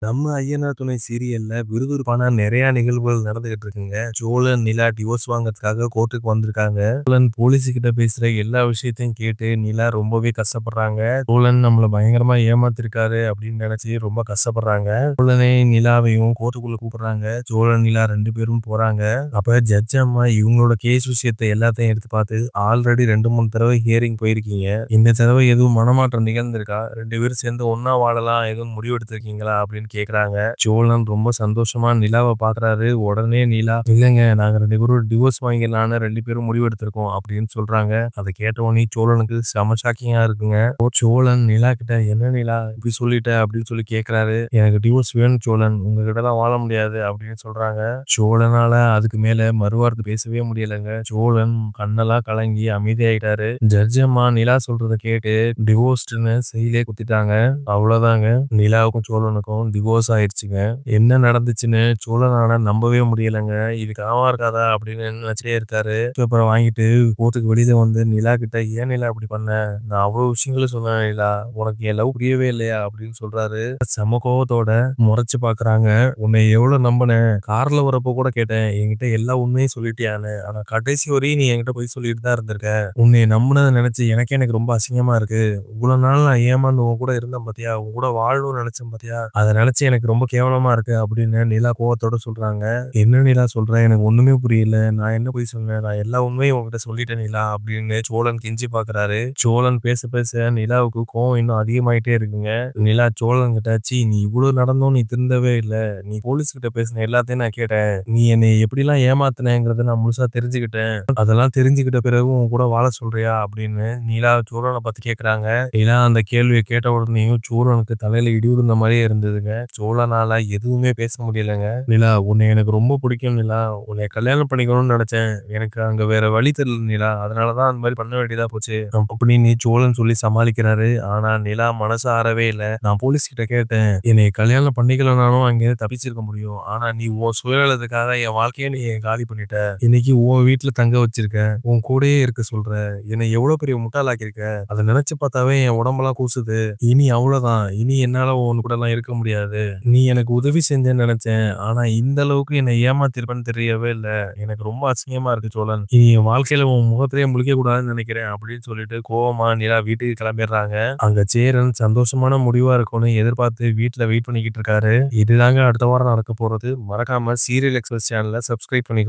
நம்ம ஐயனார் துணை சீரியல்ல விறுவிறுப்பான நிறைய நிகழ்வுகள் நடந்துகிட்டு இருக்குங்க. சோழன், நிலா டிவோர்ஸ் வாங்குறதுக்காக கோர்ட்டுக்கு வந்திருக்காங்க. சோழன் போலீஸ் கிட்ட பேசுற எல்லா விஷயத்தையும் கேட்டு நிலா ரொம்பவே கஷ்டப்படுறாங்க. சோழன் நம்மள பயங்கரமா ஏமாத்திருக்காரு அப்படின்னு நினைச்சு ரொம்ப கஷ்டப்படுறாங்க. சோழனை நிலாவையும் கோர்ட்டுக்குள்ள கூப்பிடுறாங்க. சோழன், நிலா 2 பேரும் போறாங்க. அப்ப ஜட்ஜ் அம்மா இவங்களோட கேஸ் விஷயத்தை எல்லாத்தையும் எடுத்து பார்த்து ஆல்ரெடி 2, 3 தடவை ஹியரிங் போயிருக்கீங்க. இந்த தடவை எதுவும் மனமாற்றம் நிகழ்ந்திருக்கா? 2 பேரும் சேர்ந்து ஒன்னா வாழலாம் எதுவும் முடிவு எடுத்திருக்கீங்களா அப்படின்னு கேக்குறாங்க. சோழன் ரொம்ப சந்தோஷமா நிலாவை பாக்குறாரு. உடனே நிலா, இல்லங்க நாங்க 2 பேரும் டிவோர்ஸ் வாங்கிடலான்னு 2 பேரும் முடிவெடுத்திருக்கோம் அப்படின்னு சொல்றாங்க. அதை கேட்ட உடனே சோழனுக்கு செம ஷாக்கிங்கா இருக்குங்க. சோழன் நிலா கிட்ட, என்ன நிலா இப்படி சொல்லிட்ட அப்படின்னு சொல்லி கேக்குறாரு. எனக்கு டிவோர்ஸ் வேணும் சோழன், உங்ககிட்ட தான் வாழ முடியாது அப்படின்னு சொல்றாங்க. சோழனால அதுக்கு மேல மறுவார்த்தை பேசவே முடியலங்க. சோழன் கண்ணெல்லாம் கலங்கி அமைதியாயிட்டாரு. ஜட்ஜ் அம்மா நிலா சொல்றத கேட்டு டிவோர்ஸ்ட்னு செயலே குத்திட்டாங்க. அவ்வளவுதாங்க, நிலாவுக்கும் சோழனுக்கும் டிவோர்ஸ் ஆயிடுச்சுங்க. என்ன நடந்துச்சுன்னு சோழனால நம்பவே முடியலங்க. இது கனவா இருக்காதா அப்படின்னு நினைச்சிட்டே இருக்காரு. பேப்பரை வாங்கிட்டு கோர்ட்டுக்கு வெளியில வந்து நிலா கிட்ட, ஏன் நிலா இப்படி பண்ண, நான் அவ்வளவு விஷயங்களும் சொன்னேன் நிலா, உனக்கு என் லவ் புரியவே இல்லையா அப்படின்னு சொல்றாரு. செம கோவத்தோட முறைச்சு பாக்குறாங்க. உன்னை எவ்வளவு நம்பினேன், கார்ல வரப்போ கூட கேட்டேன் என்கிட்ட எல்லா உண்மையும் சொல்லிட்டியான்னு, ஆனா கடைசி வரையும் நீ என்கிட்ட போய் சொல்லிட்டு தான் இருந்திருக்க. உன்னை நம்பினதை நினைச்சு எனக்கு ரொம்ப அசிங்கமா இருக்கு. இவ்வளவு நாள் நான் ஏமாந்து உன் கூட இருந்தேன் பாத்தியா, உன் கூட வாழணும்னு நினைச்சேன் பாத்தியா, அதை நினைச்சு எனக்கு ரொம்ப கேவலமா இருக்கு அப்படின்னு நிலா கோவத்தோட சொல்றாங்க. என்ன நிலா சொல்ற, எனக்கு ஒண்ணுமே புரியல, நான் என்ன போய் சொன்னேன், நான் எல்லா உண்மையும் உன்கிட்ட சொல்லிட்டேன் நிலா அப்படின்னு சோழன் கெஞ்சி பாக்குறாரு. சோழன் பேச பேச நிலாவுக்கு கோவம் இன்னும் அதிகமாயிட்டே இருக்குங்க. நிலா சோழன் கிட்ட, சீ நீ இவ்வளவு நடந்தும் நீ திருந்தவே இல்ல, நீ போலீஸ் கிட்ட பேசின எல்லாத்தையும் நான் கேட்டேன், நீ என்னை எப்படிலாம் ஏமாத்தினேங்கிறத நான் முழுசா தெரிஞ்சுக்கிட்டேன், அதெல்லாம் தெரிஞ்சுக்கிட்ட பிறகு உன் கூட வாழ சொல்றியா அப்படின்னு நிலா சோழனை பார்த்து கேக்குறாங்க. நிலா அந்த கேள்வியை கேட்ட உடனேயும் சோழனுக்கு தலையில இடி விழுந்த மாதிரியே இருந்ததுங்க. சோழனால எதுவுமே பேச முடியலங்க. நிலா, உன்னை எனக்கு ரொம்ப பிடிக்கும் நிலா, உன்னை கல்யாணம் பண்ணிக்கணும்னு நினைச்சேன், எனக்கு அங்க வேற வழி தெரியல நிலா, அதனாலதான் அந்த மாதிரி பண்ண வேண்டியதா போச்சு அப்படின்னு சோழன் சொல்லி சமாளிக்கிறாரு. ஆனா நிலா மனசு ஆறவே இல்ல. நான் போலீஸ் கிட்ட கேட்டேன், என்னை கல்யாணம் பண்ணிக்கலனாலும் அங்கே தப்பிச்சிருக்க முடியும், ஆனா நீ உன் சுயநலத்துக்காக என் வாழ்க்கையை நீ காலி பண்ணிட்ட, இன்னைக்கு உன் வீட்டுல தங்க வச்சிருக்க, உன் கூடயே இருக்க சொல்ற, என்னை எவ்வளவு பெரிய முட்டாளாக்கியிருக்க, அதை நினைச்சு பார்த்தாவே என் உடம்பெல்லாம் கூசுது. இனி அவ்வளவுதான், இனி என்னால உன் கூட எல்லாம் இருக்க முடியாது. நீ எனக்கு உதவி செஞ்சேன்னு நினைச்சேன், ஆனா இந்த அளவுக்கு என்னை ஏமாத்திருப்பேன்னு தெரியவே இல்ல. எனக்கு ரொம்ப அசிங்கமா இருக்கு சோழன், இனி என் வாழ்க்கையில உன் முகத்திலேயே முழிக்க கூடாதுன்னு நினைக்கிறேன் அப்படின்னு சொல்லிட்டு கோவமா நிலா வீட்டுக்கு கிளம்பிடுறாங்க. அங்க சேரன் சந்தோஷமான முடிவா இருக்கும்னு எதிர்பார்த்து வீட்டுல வெயிட் பண்ணிக்கிட்டு இருக்காரு. இதுதாங்க அடுத்த வாரம் நடக்க போறது. மறக்காம சீரியல் எக்ஸ்பிரஸ் சேனலை சப்ஸ்கிரைப் பண்ணி